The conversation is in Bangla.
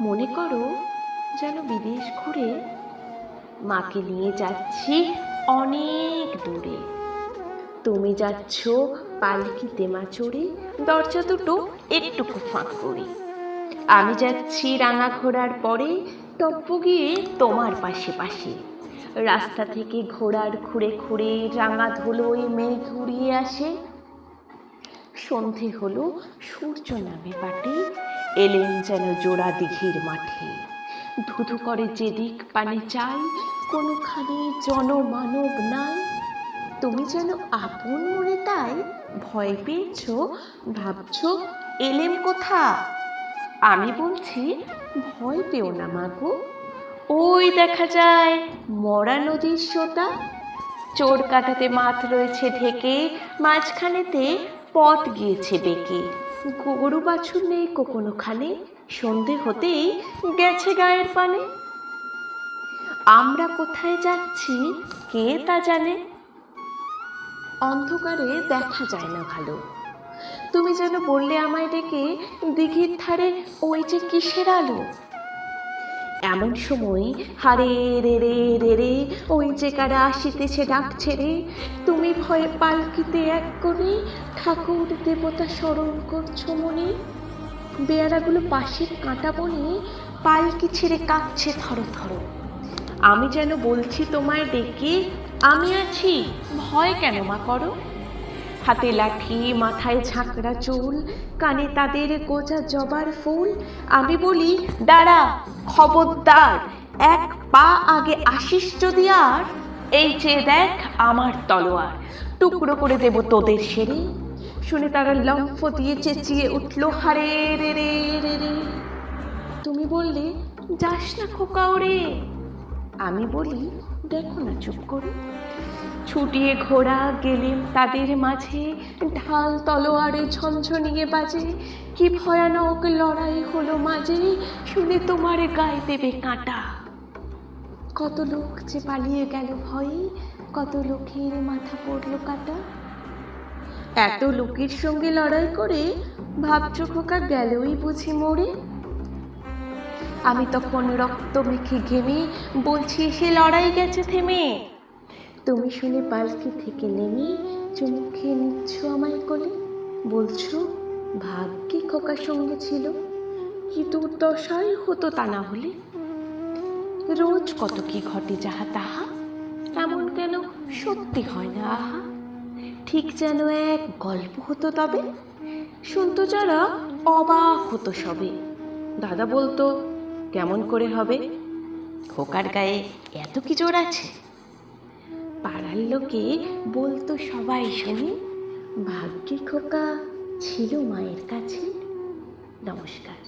মনে করো যেন বিদেশ ঘুরে মাকে নিয়ে যাচ্ছি অনেক দূরে। তুমি যাচ্ছ পালকিতে মা চড়ে, দরজা দুটো একটুকু ফাঁক করে। আমি যাচ্ছি রাঙা ঘোড়ার পরে, টপ্প গিয়ে তোমার পাশে পাশে। রাস্তা থেকে ঘোড়ার খুঁড়ে খুঁড়ে রাঙা ধুলোয় মেঘ উড়িয়ে আসে। সন্ধে হলো, সূর্য নামে পাটে, এলেন যেন জোড়া দিঘির মাঠে। ধুধু করে যেদিক পানে চাই, কোনোখানে জনমানব নাই। তুমি যেন আপন মনে তাই ভয় পেয়েছ, ভাবছ এলেম কোথা। আমি বলছি ভয় পেও না মাগো, ওই দেখা যায় মরা নদীর সোতা। চোর কাটাতে মাঠ রয়েছে ঢেকে, মাঝখানেতে পথ গিয়েছে বেঁকে। গরু বাছুর নেই কোনোখানে, সন্ধে হতেই গেছে গায়ের পানে। আমরা কোথায় যাচ্ছি কে তা জানে, অন্ধকারে দেখা যায় না ভালো। তুমি যেন বললে আমায় ডেকে, দিঘির ধারে ওই যে কিসের আলো। এমন সময় হারে রে রে রে রে, ওই যে কারা আসিতেছে ডাক ছেড়ে। তুমি ভয়ে পালকিতে এক কোণে, ঠাকুর দেবতা স্মরণ করছো মনে। বেয়ারাগুলো পাশের কাঁটা বনে, পালকি ছেড়ে কাঁপছে থরো থরো। আমি যেন বলছি তোমায় ডেকে, আমি আছি, ভয় কেন মা করো। হাতে লাঠি, মাথায় ঝাঁকড়া চুল, কানে তাদের গোজা জবার ফুল। আমি বলি দাঁড়া, খবরদার, এক পা আগে আসিস যদি আর, এই চেয়ে দেখ আমার তলোয়ার, টুকরো করে দেব তোদের সেরে। শুনে তারা লম্ফ দিয়ে চেঁচিয়ে উঠলো হারে রে রে রে রে। তুমি বললে যাস না খোকা ওরে। আমি বলি দেখো না চুপ করে। ছুটিয়ে ঘোড়া গেলেম তাদের মাঝে, ঢাল তলোয়ারে ঝনঝনিয়ে বাজে। কি ভয়ানক লড়াই হলো মাঝে, শুনে তোমার গায়ে দেবে কাঁটা। কত লোক যে পালিয়ে গেল ভয়ে, কত লোকের মাথা পড়লো কাটা। এত লোকের সঙ্গে লড়াই করে ভাবছো খোকা গেলই বুঝি মরে। আমি তখন রক্ত মেখে ঘেমে বলছি সে লড়াই গেছে থেমে। তুমি শুনে পালকি থেকে নেমে চুমু খেয়ে নিচ্ছ আমায় কোলে, বলছো ভাগ্যে খোকার সঙ্গে ছিল, কি দুর্দশাই হতো তা না হলে। রোজ কত কি ঘটে যাহা তাহা, এমন কেন সত্যি হয় না আহা। ঠিক যেন এক গল্প হতো তবে, শুনতো যারা অবাক হতো সবে। দাদা বলতো কেমন করে হবে, খোকার গায়ে এত কি জোর আছে। পাড়ার লোকে বলতো সবাই শুনে, ভাগ্যে খোকা ছিল মায়ের কাছে। নমস্কার।